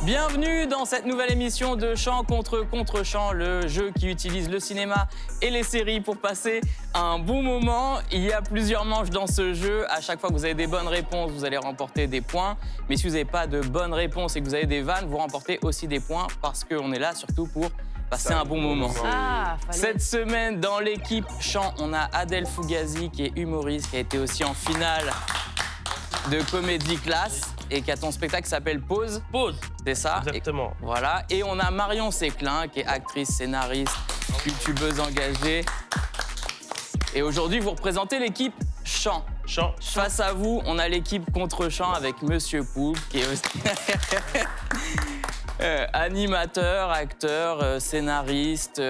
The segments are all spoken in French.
Bienvenue dans cette nouvelle émission de Chant contre Chant, le jeu qui utilise le cinéma et les séries pour passer un bon moment. Il y a plusieurs manches dans ce jeu. À chaque fois que vous avez des bonnes réponses, vous allez remporter des points. Mais si vous n'avez pas de bonnes réponses et que vous avez des vannes, vous remportez aussi des points parce qu'on est là surtout pour passer un bon moment. Cette semaine, dans l'équipe Chant, on a Adèle Fugazi qui est humoriste, qui a été aussi en finale de Comédie Classe et qui a ton spectacle qui s'appelle Pause. Pause. C'est ça. Exactement. Et, voilà. Et on a Marion Séclin qui est actrice, scénariste, youtubeuse engagée. Et aujourd'hui, vous représentez l'équipe Chant. Chant. Face à vous, on a l'équipe Contre Chant avec Monsieur Poulpe qui est aussi animateur, acteur, scénariste.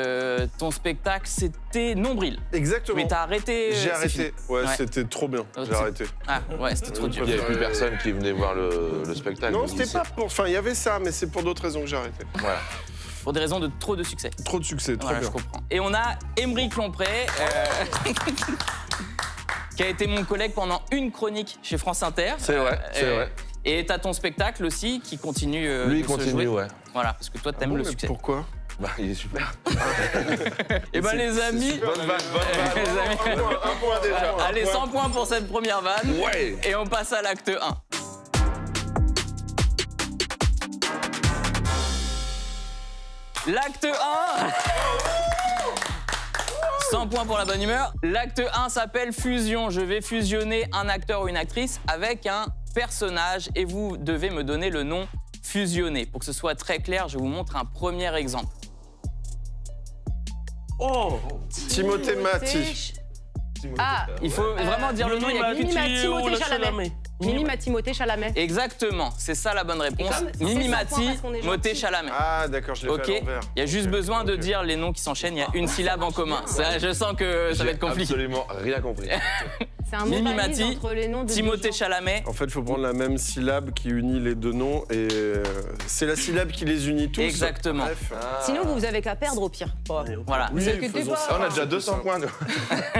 Ton spectacle, c'était Nombril. Exactement. Mais t'as arrêté. J'ai arrêté. Ouais, Ouais. C'était trop bien. J'ai arrêté. Ah ouais, c'était trop dur. Il n'y avait plus personne qui venait voir le spectacle. Non, donc c'était c'est- pas pour. Enfin, il y avait ça, mais c'est pour d'autres raisons que j'ai arrêté. Voilà. Pour des raisons de trop de succès. Trop de succès, trop Voilà, bien. je comprends. Et on a Émeric Lompré, qui a été mon collègue pendant une chronique chez France Inter. C'est vrai, c'est vrai. Et t'as ton spectacle aussi qui continue Lui, il de se continue, jouer. ouais. Voilà, parce que toi, t'aimes Bon, le mais succès. Pourquoi? Bah, il est super. Et ben les amis, Bonne vanne, bonne les amis. Un point déjà. Allez, 100 points pour cette première vanne. Ouais. Et on passe à l'acte 1. L'acte 1 100 points pour la bonne humeur. L'acte 1 s'appelle fusion. Je vais fusionner un acteur ou une actrice avec un personnage et vous devez me donner le nom fusionné. Pour que ce soit très clair, je vous montre un premier exemple. Oh. Timothée Mati. Ah, Il faut vraiment dire le nom. Il y a Mimi Mimi Mati ou Timothée le Chalamet. Chalamet. Mimi Timothée Chalamet. Exactement, c'est ça la bonne réponse. comme- Mimi c'est 100 points Mati, parce qu'on est Moté gentil. Chalamet. Ah, d'accord, je l'ai Ok, fait à l'envers. il y a juste besoin de dire les noms qui s'enchaînent, il y a une syllabe en commun. Ça, je sens que ça va être compliqué. Absolument rien compris. C'est un Mimi mot valise Mati, entre les noms de Timothée deux gens. Chalamet. En fait, il faut prendre la même syllabe qui unit les deux noms et c'est la syllabe qui les unit tous. Exactement. Bref. Sinon, vous avez qu'à perdre au pire. Bon. Voilà. Oui, inquiétez faisons pas. ça. Ah, on a déjà 200 points. nous.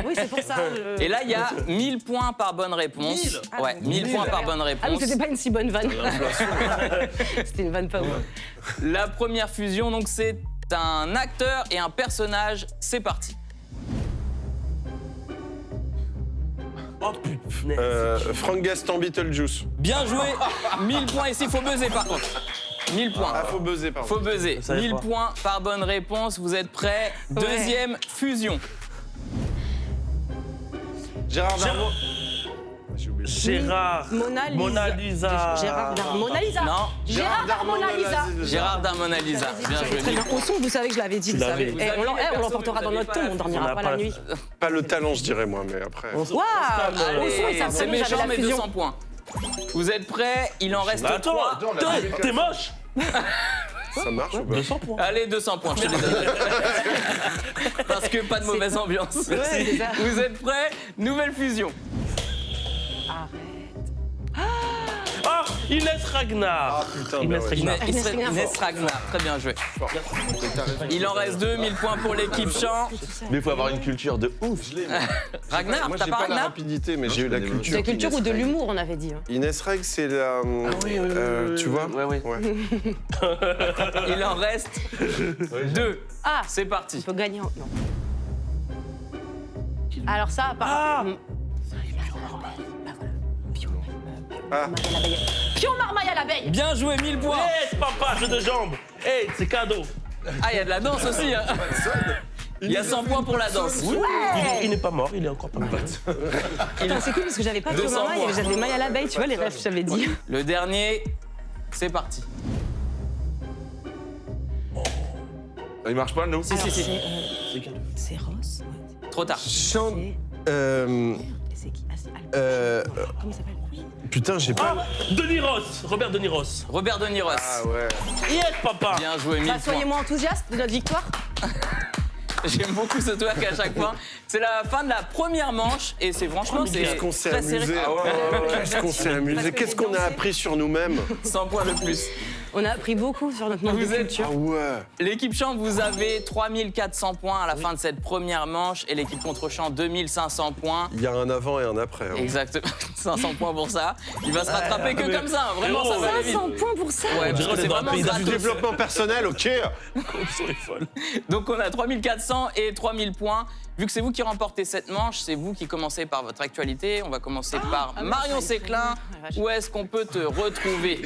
Oui, c'est pour ça. Et là, il y a 1000 points par bonne réponse. 1000? Ouais, 1000 points par bonne Ah, réponse. donc c'était pas une si bonne vanne. C'était une vanne pas ouf. La première fusion, donc c'est un acteur et un personnage. C'est parti. Oh putain. Franck Gaston, Beetlejuice. Bien joué. 1000 points ici, faut buzzer par contre. 1000 points. Ah, faut buzzer, pardon. Faut buzzer. savais 1000 pas. points par bonne réponse. Vous êtes prêts? Deuxième fusion. Gérard Darmon. J'ai oublié. Gérard. Mona Lisa. Gérard Darmon. Mona Lisa. Non. Gérard Darmon, Mona Lisa. Gérard Darmon Lisa. Bien joué. Très bien. Au son, vous savez que je l'avais dit. Tu Vous savez. l'avais. On l'emportera dans notre tombe, on On dormira n'a pas pas la la- nuit. Pas le talent, je dirais, moi, mais après. Waouh. Au son, il Allez, s'appelle, c'est méchant, j'avais la mais fusion. 200 points. Vous êtes prêts? Il en reste Bah, attends, 3. t'es moche. Ça marche ou pas? 200 points. Allez, 200 points, je te les donne. Parce que pas de mauvaise ambiance. Ouais, c'est ça. Vous êtes prêts? Nouvelle fusion. Ah, Inès Ragnar. Ah, putain, Inès bah ouais. Ragnar. Inès Ragnar. Très bien joué. Il en reste 2, 1000 points pour l'équipe Chant. Mais il faut avoir une culture de ouf. Ragnar, Moi, t'as j'ai pas pas la Ragnar? rapidité, mais Non, j'ai eu je la connais De culture. la culture ou de l'humour, on avait dit. hein. Inès Reg, c'est la. Tu vois? Ouais, ouais. Il en reste 2. Ah, C'est parti. on peut gagner. Non. Alors ça, par. Ah. Ah. Pion Marmaille à l'abeille. Bien joué, 1000 points. Hey, papa, jeu de jambes. Hey, c'est cadeau. Ah, il y a de la danse aussi. Hein. Il y a 100 points pour la danse. Oui. Il n'est pas mort, il est encore pas mort. Putain, c'est cool parce que j'avais pas Pion 200 Marmaille, points. j'avais maille à l'abeille, tu vois les rêves, j'avais dit. Le dernier, c'est parti. Il marche pas, nous? Si, si, si. C'est Ross. Trop tard. Chante. C'est qui? Ah, c'est Albert. Comment il s'appelle? Putain, j'ai pas. Ah, Denis Ross, Robert Denis Ross. Robert De Niros. Ah ouais. Yes, papa. Bien joué, 1000 Bah, points. soyez moins enthousiastes de notre victoire. J'aime beaucoup ce twerk à chaque fois. C'est la fin de la première manche et c'est franchement c'est Qu'est-ce qu'on s'est très serré. amusé. Qu'est-ce qu'on s'est amusé. Qu'est-ce qu'on a appris sur nous-mêmes? 100 points de plus. On a appris beaucoup sur notre manque de Vous êtes- culture. Ah ouais. L'équipe champ, vous avez 3400 points à la fin de cette première manche et l'équipe contre champ 2500 points. Il y a un avant et un après. hein. Exactement, 500 points pour ça. Il va se rattraper que comme ça, hein. Vraiment, ça va aller vite. 500 points pour ça. Ouais, parce dirait que c'est dans un vraiment pays Du gratos. développement personnel, ok. Corruption est folle. Donc on a 3400 et 3000 points. Vu que c'est vous qui remportez cette manche, c'est vous qui commencez par votre actualité. On va commencer par Marion Séclin. Où est-ce qu'on peut te retrouver?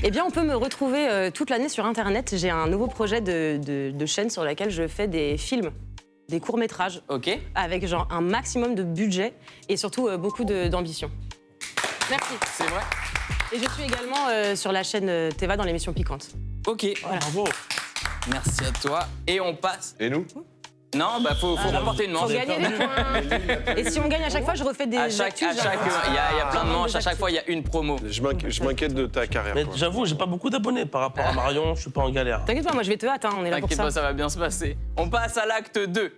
Eh bien, on peut me retrouver toute l'année sur Internet. J'ai un nouveau projet de chaîne sur laquelle je fais des films, des courts-métrages, Ok. avec genre un maximum de budget et surtout beaucoup d'ambition. Merci. C'est vrai? Et je suis également sur la chaîne Teva dans l'émission Piquante. Ok. Bravo. Merci à toi. Et on passe. Et nous? Non, bah faut remporter une Faut manche. gagner des points. Et si on gagne à chaque fois, je refais des À chaque, actus, il y a plein de manches. À chaque fois, il y a une promo. Je m'inquiète de ta carrière. Mais quoi. j'avoue, j'ai pas beaucoup d'abonnés par rapport à Marion, je suis pas en galère. T'inquiète pas, moi je vais te hâte, hein, on est là pour T'inquiète ça. pas, ça va bien se passer. On passe à l'acte 2.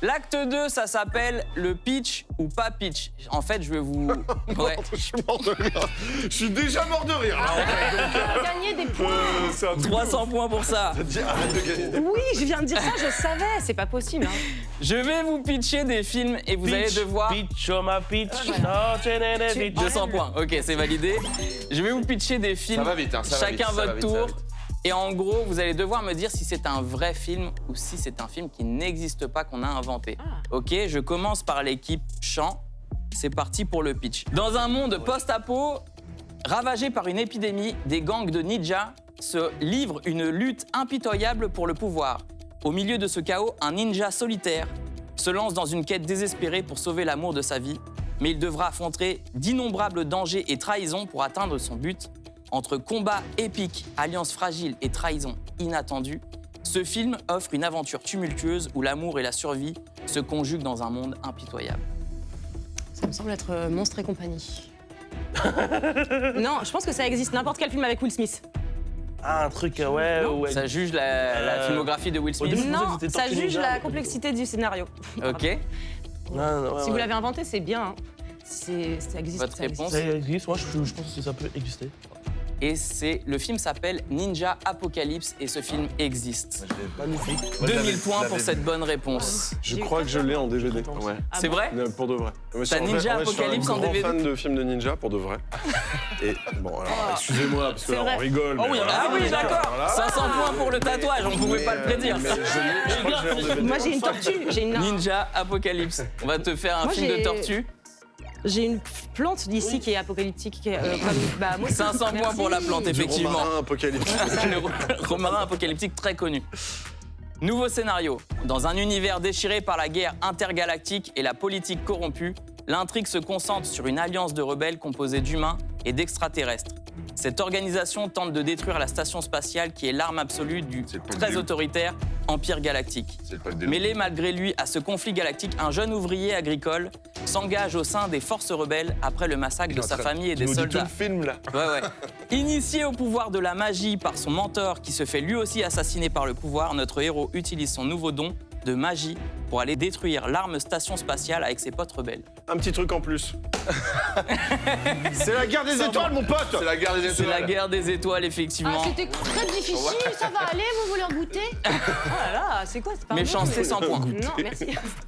L'acte 2, ça s'appelle le pitch ou pas pitch. En fait, je vais vous... Ouais. Je suis mort de rire. Je suis déjà mort de rire. On va gagner des points. C'est un truc. 300 points pour ça. Arrête de gagner des Oui, je viens de dire ça, je savais, c'est pas possible. Hein. Je vais vous pitcher des films et vous allez devoir... Pitch, oh ma pitch. Voilà. Non, tenez, Tu- pitch. 200 points, ok, c'est validé. Je vais vous pitcher des films, Ça va vite, hein, ça va vite, chacun ça va votre vite, ça va tour. vite. Et en gros, vous allez devoir me dire si c'est un vrai film ou si c'est un film qui n'existe pas, qu'on a inventé. Ok, je commence par l'équipe chant. C'est parti pour le pitch. Dans un monde post-apo, ravagé par une épidémie, des gangs de ninjas se livrent une lutte impitoyable pour le pouvoir. Au milieu de ce chaos, un ninja solitaire se lance dans une quête désespérée pour sauver l'amour de sa vie, mais il devra affronter d'innombrables dangers et trahisons pour atteindre son but. Entre combats épiques, alliances fragiles et trahisons inattendues, ce film offre une aventure tumultueuse où l'amour et la survie se conjuguent dans un monde impitoyable. Ça me semble être Monstre et compagnie. Non, je pense que ça existe, n'importe quel film avec Will Smith. Ah, un truc, ouais, ouais. Ça juge la filmographie de Will au début, Smith. vous Non, êtes ça Tortue juge Ninja, la mais- complexité du scénario. Ok. Non, non, ouais, Si vous ouais. l'avez inventé, c'est bien. Hein. Ça existe. Votre ça existe. réponse? Ça existe, moi je pense que ça peut exister. Et le film s'appelle Ninja Apocalypse et ce film existe. Magnifique. 2000 points pour cette bonne réponse. Je crois que je l'ai en DVD. Ouais. Ah C'est bon vrai? Non, pour de vrai. Ouais, T'as en Ninja vrai, Apocalypse en Je suis un DVD? grand fan de films de ninja, pour de vrai. Et bon, alors, excusez-moi, parce que C'est là, vrai. on rigole. Oh mais oui, voilà. Ah oui, d'accord. Voilà. 500 points pour le tatouage, on pouvait pas le prédire. Mais je crois que je l'ai en DVD. Moi, j'ai une tortue. J'ai une. Ninja Apocalypse. On va te faire un Moi, film de j'ai- tortue. J'ai une plante d'ici qui est apocalyptique. Qui est, comme, bah, moi aussi. 500 points pour la plante, Du effectivement. romarin apocalyptique. Le romarin apocalyptique très connu. Nouveau scénario. Dans un univers déchiré par la guerre intergalactique et la politique corrompue, l'intrigue se concentre sur une alliance de rebelles composée d'humains et d'extraterrestres. Cette organisation tente de détruire la station spatiale qui est l'arme absolue du C'est le peuple très des loups. autoritaire Empire galactique. C'est le peuple des loups. Mêlé malgré lui à ce conflit galactique, un jeune ouvrier agricole s'engage au sein des forces rebelles après le massacre de sa famille et Tu des nous dis tout soldats. le film, là. Ouais, ouais. Initié au pouvoir de la magie par son mentor qui se fait lui aussi assassiner par le pouvoir, notre héros utilise son nouveau don de magie pour aller détruire l'arme station spatiale avec ses potes rebelles. Un petit truc en plus. C'est la guerre des étoiles, mon pote. C'est la guerre des étoiles. C'est la guerre des étoiles, Ah, effectivement. c'était très difficile, ça va aller, vous voulez en goûter? Oh là là, c'est quoi? C'est pas Méchanceté bon, sans points. Non, merci.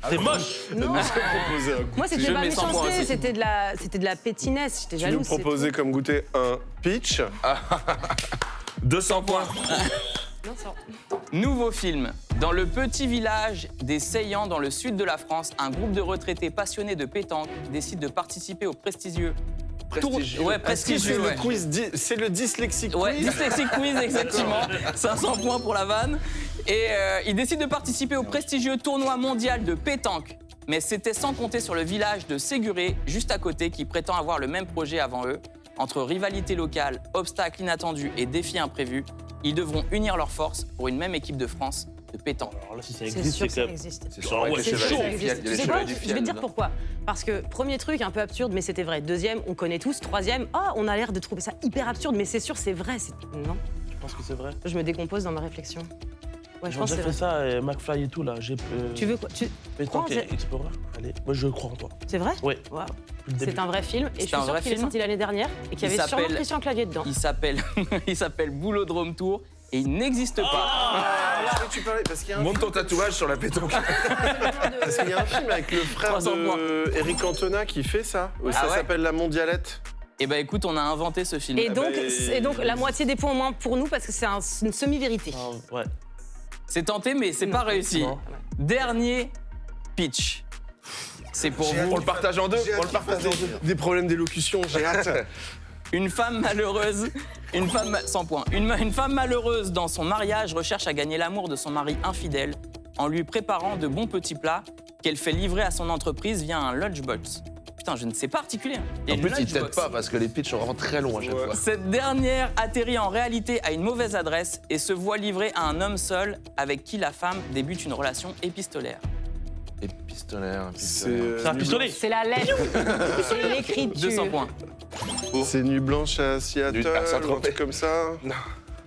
C'est moche. Non. Proposer un Moi, Je c'était pas mets 100 points méchanceté, aussi. c'était de la pétinesse. J'étais Tu nous jalouse. c'est proposais comme goûter un pitch. 200 points. tout. Non, ça- Nouveau film. Dans le petit village des Seyans, dans le sud de la France, un groupe de retraités passionnés de pétanque décide de participer au prestigieux. Prestigieux. Ouais, Est-ce que prestigieux. c'est ouais. le quiz c'est le dyslexique Ouais, quiz. Dyslexic Quiz, exactement. 500 points pour la vanne. Et il décide de participer au prestigieux tournoi mondial de pétanque. Mais c'était sans compter sur le village de Séguré, juste à côté, qui prétend avoir le même projet avant eux. Entre rivalité locale, obstacles inattendus et défis imprévus, ils devront unir leurs forces pour une même équipe de France de pétanque. Alors là, si ça C'est existe, sûr c'est que ça que. existe. C'est Genre, ouais, les C'est sûr que chevaliers ça du existe. fiel. Il y Tu a les sais quoi? chevaliers du Je fiel vais te dire dedans. pourquoi. Parce que premier truc un peu absurde, mais c'était vrai. Deuxième, on connaît tous. Troisième, on a l'air de trouver ça hyper absurde, mais c'est sûr, c'est vrai. Non, Je pense que c'est vrai. je me décompose dans ma réflexion. Ouais, je J'ai pense que déjà c'est fait vrai. ça, et McFly et tout, là. Tu veux quoi Mais crois tant en qu'est Explorer, allez, moi je crois en toi. C'est vrai Oui, Waouh. depuis le début. C'est un vrai film et je C'est suis un sûre vrai qu'il est film. sorti l'année dernière et qu'il y Il avait sûrement s'appelle- Christian Clavier dedans. Il s'appelle Boulodrome Tour et il n'existe pas. Ah, tu parlais parce qu'il y a un Monte ton tatouage sur la pétanque. Parce qu'il y a un film avec le frère 300 points. de Eric Cantona qui fait ça. Ah Ça ouais s'appelle La Mondialette. Et bah écoute, on a inventé ce film. Et donc, ben, et donc la moitié des points en moins pour nous parce que c'est une semi-vérité. Ah, ouais. C'est tenté, mais c'est pas réussi. Non. Dernier pitch. C'est pour vous. On le partage en deux. On le partage en deux. Des problèmes d'élocution, j'ai hâte. Une femme malheureuse, sans point. Une femme malheureuse dans son mariage recherche à gagner l'amour de son mari infidèle en lui préparant de bons petits plats qu'elle fait livrer à son entreprise via un lunchbox. Putain, je ne sais pas articuler. Il y a En une plus, il t'aide lunchbox. pas parce que les pitchs sont vraiment très longs à chaque fois. Cette dernière atterrit en réalité à une mauvaise adresse et se voit livrée à un homme seul avec qui la femme débute une relation épistolaire. Épistolaire. C'est C'est un pistolet. C'est la lettre, c'est l'écriture. 200 points. C'est Nuit Blanche à Seattle, À un Saint-Tropez. truc comme ça.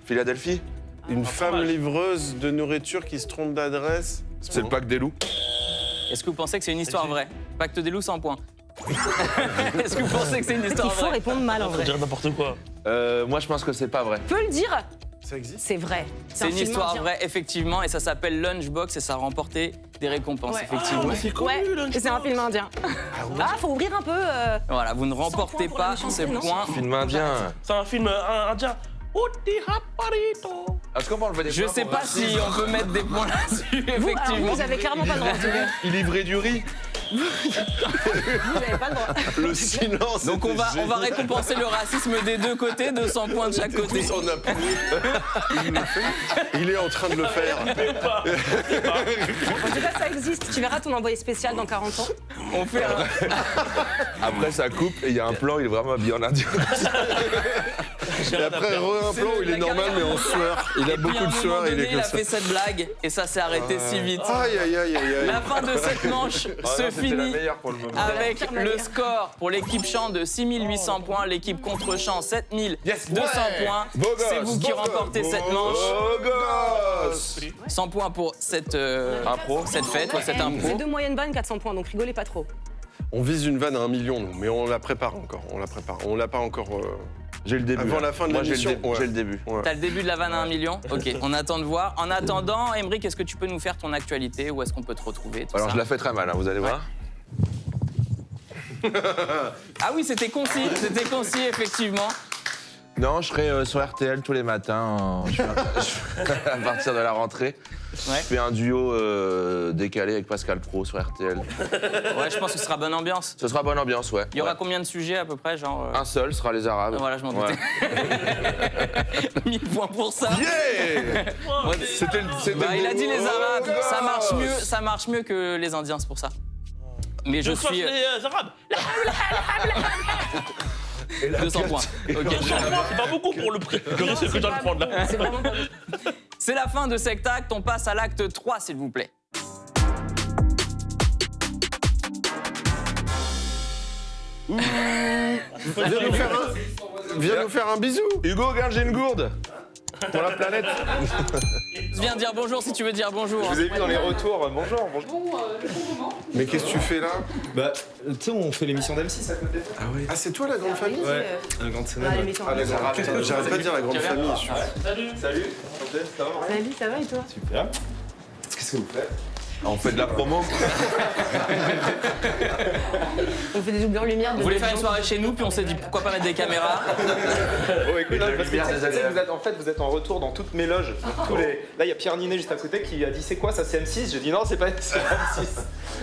Philadelphie. Une femme fromage. livreuse de nourriture qui se trompe d'adresse. C'est le pacte des loups. Est-ce que vous pensez que c'est une histoire vraie? Pacte des loups, 100 points. Est-ce que vous pensez que c'est une histoire Il faut vraie? répondre mal en Faut vrai. dire n'importe quoi. Moi, je pense que c'est pas vrai. Tu peux le dire Ça existe? C'est vrai. C'est un une film histoire indien. vraie, effectivement, et ça s'appelle Lunchbox et ça a remporté des récompenses, Ouais. effectivement. mais c'est connu, Ouais, Lunchbox. c'est un film indien. Ah, faut ouvrir un peu. Voilà, vous ne remportez points pour la pas méchanceté, ces non points. Film indien. C'est un film indien. Uti Haparito. Est-ce qu'on peut enlever des Je points sais pour pas racisme si on peut mettre des points là-dessus, Vous, alors, effectivement. vous avez clairement pas le droit. Il livrait du riz. Vous avez pas le droit. Le silence. Donc on était va génial. récompenser le racisme des deux côtés, 200 points de chaque côté. Tous en appui. Il le fait. Il est en train de le faire. En tout cas, ça existe. Tu verras ton envoyé spécial dans 40 ans. On fait un... Après, ça coupe et il y a un plan, il est vraiment habillé en indien. Et après, un plan où il est la normal mais en sueur. Il a Et puis, beaucoup à un de moment sueur et il donné, est comme a ça. fait cette blague et ça s'est arrêté si vite. Aïe aïe aïe aïe aïe. La fin de cette manche se C'était la finit meilleure pour le moment. avec pire le manière. score pour l'équipe chant de 6800 points, l'équipe contre chant 7200 Ouais. points. Beau gosse, C'est vous qui beau remportez gosse. cette manche. Beau gosse. 100 points pour cette Impro. cette fête, ouais, cette C'est impro. deux moyennes vannes, 400 points, donc rigolez pas trop. On vise une vanne à 1 million, nous, mais on la prépare encore. On la prépare. On l'a pas encore. J'ai le début. Avant là. la fin de Moi, j'ai le l'émission, dé- ouais. j'ai le début. Ouais. T'as le début de la vanne à 1 million. Ok, on attend de voir. En attendant, Emeric, est-ce que tu peux nous faire ton actualité? Où est-ce qu'on peut te retrouver tout Alors, ça je la fais très mal, hein, vous allez voir. Ah oui, c'était concis, effectivement. Non, je serai sur RTL tous les matins. À partir de la rentrée. Ouais. Je fais un duo décalé avec Pascal Pro sur RTL. Ouais, je pense que ce sera bonne ambiance. Ce sera bonne ambiance, ouais. Il y aura Ouais. combien de sujets à peu près, genre Un seul sera les Arabes. Voilà, je m'en Ouais. doutais. 1000 points pour ça. Yeah. Ouais, C'était bah, il a dit les Arabes. gosse. Ça marche mieux que les Indiens, c'est pour ça. Mais je suis les Arabes. 200 points. Ok. 200 points, c'est pas beaucoup pour le prix. Le risque que tu dois le prendre là. C'est vraiment pas bon. C'est la fin de cet acte. On passe à l'acte 3, s'il vous plaît. Viens nous faire un bisou. Hugo, regarde, j'ai une gourde. Pour la planète. Viens dire bonjour si tu veux dire bonjour. Je vous ai vu dans les retours. Bonjour, bonjour. Mais qu'est-ce que tu fais là? Bah, tu sais, on fait l'émission d'M6 à côté. Ah, c'est toi la grande famille? Ouais, un grand Ah, semaine. l'émission. J'arrête pas de dire la grande famille. Salut, enchanté, ça va? Salut, ça va et toi? Super. Qu'est-ce que vous faites? On fait de la promo. On fait des doubleurs lumière. Vous voulez faire une soirée chez nous, puis on s'est dit pourquoi pas mettre des caméras. Oh, écoute, parce que tu sais, vous êtes en retour dans toutes mes loges. Dans tous les... Là, il y a Pierre Ninet juste à côté qui a dit c'est quoi ça, c'est M6? J'ai dit non, c'est pas M6.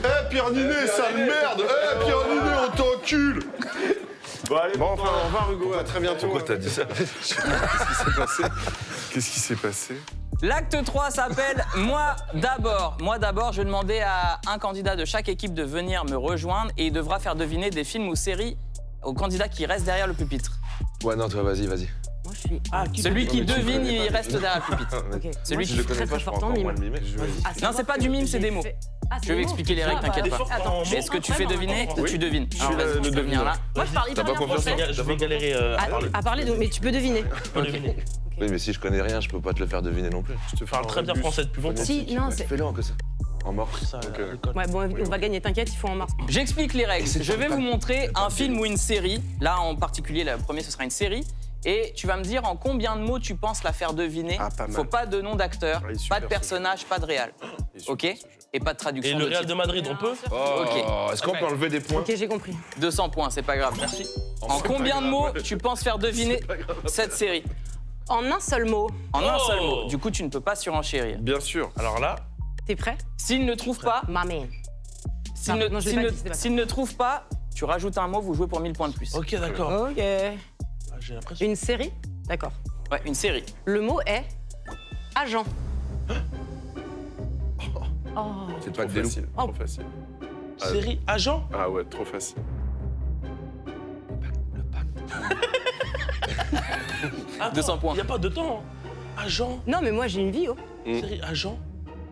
Eh Pierre Ninet, sale merde! Eh Pierre Ninet, on t'encule! Bon, allez, Bon, enfin, au revoir Hugo, à très bientôt. Pourquoi t'as dit ça? Qu'est-ce qui s'est passé? Qu'est-ce qui s'est passé? L'acte 3 s'appelle Moi d'abord. Moi d'abord, je vais demander à un candidat de chaque équipe de venir me rejoindre et il devra faire deviner des films ou séries au candidat qui reste derrière le pupitre. Ouais, non, toi, vas-y. Moi, je suis. Celui qui devine, il reste derrière le pupitre. Ok. Celui Moi, qui je Je le suis connais très pas, très je peux fort en encore mime. moins le mimer. À savoir c'est pas que du mime, c'est j'ai des mots. fait- Ah, c'est Je vais des mots. expliquer les règles, Ah, t'inquiète bah, pas. Attends. Est-ce que tu fais deviner ou tu devines Je Alors, suis vas-y, le je peux venir là. Moi, je parle hyper T'as bien pas confiance en français. moi? Je vais galérer à parler. À parler, mais tu peux deviner. Faut deviner. Oui, mais si je connais rien, je peux pas te le faire deviner non plus. Je te Je parle très bien français depuis longtemps. Si, non, c'est. Fais-le en que ça. En mort. Ça, Ok. à l'école. Ouais, bon, on va gagner, t'inquiète, il faut en mars. J'explique les règles. Je vais vous montrer un film ou une série. Là, en particulier, le premier, ce sera une série. Et tu vas me dire en combien de mots tu penses la faire deviner. Ah, pas mal. Faut pas de nom d'acteur, Ah, il est super, pas de ce personnage, pas de réal. Il est super, Ok ce jeu. Et pas de Et traduction le de Real titre. de Madrid, on peut Oh, est-ce qu'on peut enlever des points? Ok, j'ai compris. 200 points, c'est pas grave. Merci. En combien de mots tu penses faire deviner cette série? En un seul mot, En un seul Oh. mot. Du coup, tu ne peux pas surenchérir. Bien sûr. Alors là, t'es prêt? S'il ne trouve pas, Ma man. s'il Ah, ne, non, je l'ai s'il pas ne- dit, c'était pas ça. s'il ne trouve pas, tu rajoutes un mot, vous jouez pour 1000 points de plus. ok, d'accord. Ok. Ah, j'ai l'impression. Une série? D'accord. Ouais, une série. Le mot est agent. Oh. C'est pas Trop que des loups. facile. Oh. Trop facile. Série agent. Ah ouais, trop facile. Attends, 200 points. Il n'y a pas de temps. Agent. Non, mais moi j'ai une vie, oh. Série agent.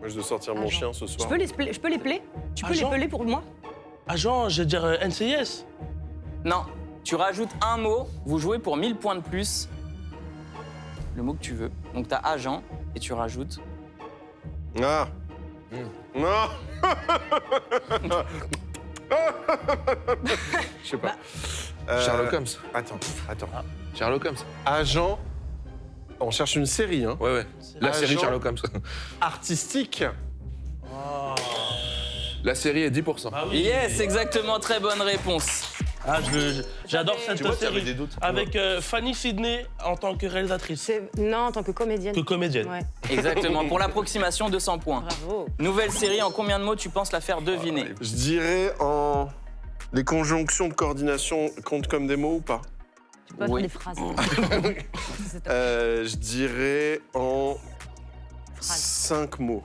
Moi, je dois sortir mon Agent. chien ce soir. Je peux les player? Tu peux les Agent peler pour moi? Agent, je vais dire NCIS. Non, tu rajoutes un mot, vous jouez pour 1000 points de plus. Le mot que tu veux. Donc t'as agent et tu rajoutes. Ah Non Je sais pas. Sherlock Holmes. Attends. Sherlock Holmes. Agent. On cherche une série, hein. Ouais, ouais. La Agent. série Sherlock Holmes. Artistique. La série est 10%. Ah oui. Yes, exactement, très bonne réponse. Ah, j'adore cette Tu vois, série. t'avais des doutes. Avec Fanny Sidney en tant que réalisatrice. Non, en tant que comédienne. Que comédienne. Ouais, Exactement, pour l'approximation, 200 points. bravo. Nouvelle série, en combien de mots tu penses la faire deviner? Je dirais en. Les conjonctions de coordination comptent comme des mots ou pas? Tu peux pas Oui. faire des phrases. C'est top. Je dirais en. Phrase. 5 mots.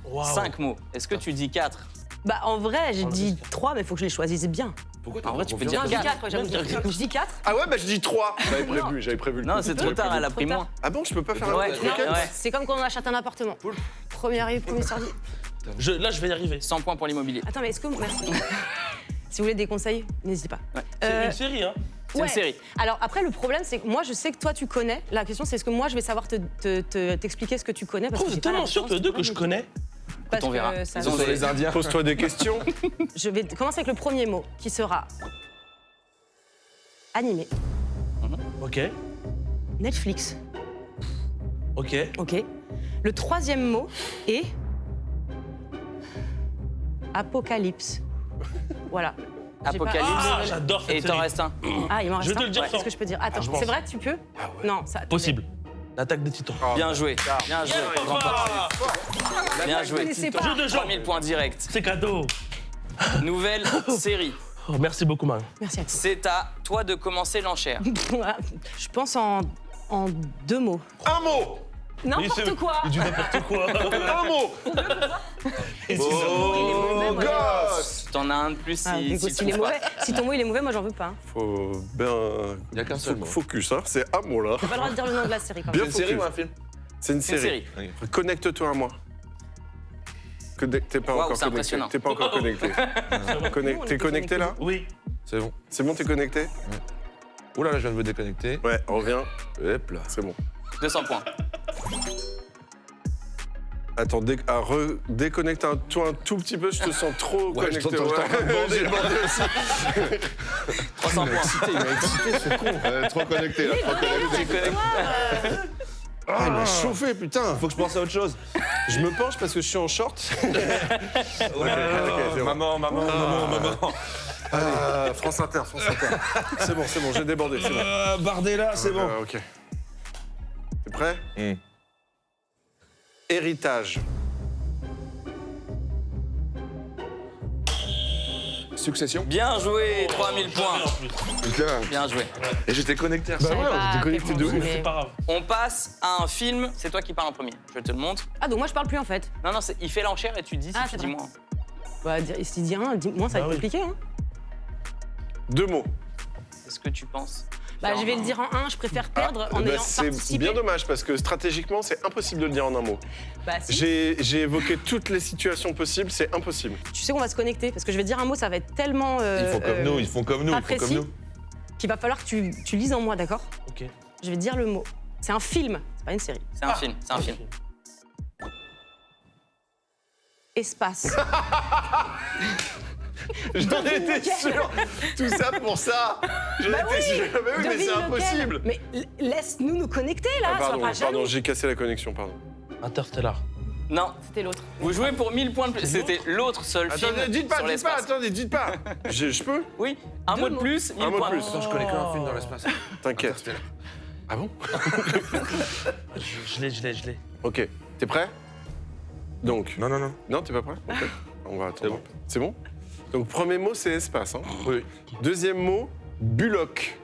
Waouh. 5 mots. Est-ce que tu dis 4? Bah, en vrai, j'ai dit 3, mais il faut que je les choisisse bien. Pourquoi En vrai, tu peux Non, dire je dis 4. 4, j'avoue. Je dis 4? Ah ouais, bah je dis 3. J'avais prévu le Non, coup. c'est trop tard, elle a pris Trop tard. moins. Ah bon, je peux pas faire Ouais. un truc? Ouais. C'est comme quand on achète un appartement. Premier arrivé, premier servi. Là, je vais y arriver. 100 points pour l'immobilier. Attends, mais est-ce que. Merci. Si vous voulez des conseils, n'hésitez pas. C'est une série, hein. C'est une série. Alors après, le problème, c'est que moi, je sais que toi, tu connais. La question, c'est est-ce que moi, je vais savoir t'expliquer ce que tu connais parce Vous que j'ai êtes pas la tellement sûr réponse, tous les deux tu que je vois, connais. parce on verra. que ça- Ils ont Sur les Indiens. Pose-toi des questions. Je vais commencer avec le premier mot, qui sera animé. Ok. Netflix. Ok. Ok. Le troisième mot est apocalypse. Voilà. J'ai pas- Apocalypse. Ah, j'adore Et cette il t'en série. reste un. Ah, il m'en Je reste vais te un. le dire Ouais, sans. Est-ce que je peux dire Attends, je pense. c'est vrai, tu peux Non, ça. Possible. L'attaque des titans. Bien joué. Bien joué. Remporté. Bien joué. connaissais pas. Jeu de gens. 3000 points directs. C'est cadeau. Nouvelle série. Oh, merci beaucoup, Marion. Merci à toi. C'est à toi de commencer l'enchère. Je pense en 2 mots. Un mot. N'importe quoi. Il dit n'importe quoi. Un mot. Il est mauvais, moi, gosse. T'en as un de plus Ah, si écoute, tu s'il est trouves pas. mauvais, si ton mot il est mauvais, moi j'en veux pas. Hein. Faut bien. Il n'y a qu'un seul mot. Focus, hein. C'est un mot là. T'as pas le droit de dire le nom de la série quand Bien même. C'est une série focus. ou un film? C'est une C'est une série. série. Connecte-toi à moi. T'es pas Waouh, encore c'est connecté. impressionnant. T'es pas encore connecté. T'es connecté là? Oui. C'est bon. C'est bon, t'es connecté? Oula, là, je viens de me déconnecter. Ouais, on revient. Hop là. C'est bon. 200 points. Attends, déconnecte-toi un tout petit peu, je te sens trop Ouais, je connecté. t'entends, je t'entends bander. J'ai demandé aussi. 300 points. Trop connecté là. Trop connecté. Ah, il m'a chauffé, putain. Faut que je pense à autre chose. Je me penche parce que je suis en short. Ok, c'est bon. Maman. Ah, France Inter. C'est bon, j'ai débordé, c'est bon. Bardella, c'est bon. Ok. T'es prêt? Héritage. Succession. Bien joué, 3000 points. Putain. Bien joué. Et j'étais connecté à Je ça. savais ouais, on pas était connectés de répondre, ouf. mais- C'est pas grave. On passe à un film. C'est toi qui parles en premier. Je te le montre. Ah, donc moi je parle plus en fait. Non, non, il fait l'enchère et tu dis si Ah, tu c'est dis vrai. moi. Bah, si dit un, dis-moi, ça va Ah être oui. compliqué. Hein. 2 mots. Est-ce que tu penses Bah, je vais le dire en un, je préfère perdre en Bah, ayant c'est participé. bien dommage parce que stratégiquement, c'est impossible de le dire en un mot. Bah, si. J'ai évoqué toutes les situations possibles, c'est impossible. Tu sais qu'on va se connecter parce que je vais dire un mot, ça va être tellement. Ils font comme nous, ils font comme nous, pas ils font comme précis. nous. Qu'il va falloir que tu lises en moi, d'accord? Ok. Je vais dire le mot. C'est un film, c'est pas une série. C'est un film, c'est un film. Espace. J'en étais sûr. Tout ça pour ça. J'en étais sûr. Mais oui, mais Devine c'est lequel. impossible. Mais laisse-nous nous connecter là, Ah, sois pas jaloux. pardon, j'ai cassé la connexion, pardon. Interstellar. Non, C'était l'autre. vous jouez pour 1000 points de plus. C'était l'autre seul film Attendez, dites pas, sur dites pas, l'espace. attendez, dites pas. Je peux? Oui, un Deux mot de mots. plus, 1000 Un mot de points. plus. Attends, je connais qu'un film dans l'espace. T'inquiète. Interstellar. Ah bon? Je l'ai. Ok, t'es prêt? Donc. Non, non, non. Non, t'es pas prêt? Ok. On va attendre. bon. C'est bon? Donc, premier mot, c'est espace. Hein. Oui. Deuxième mot, Bullock.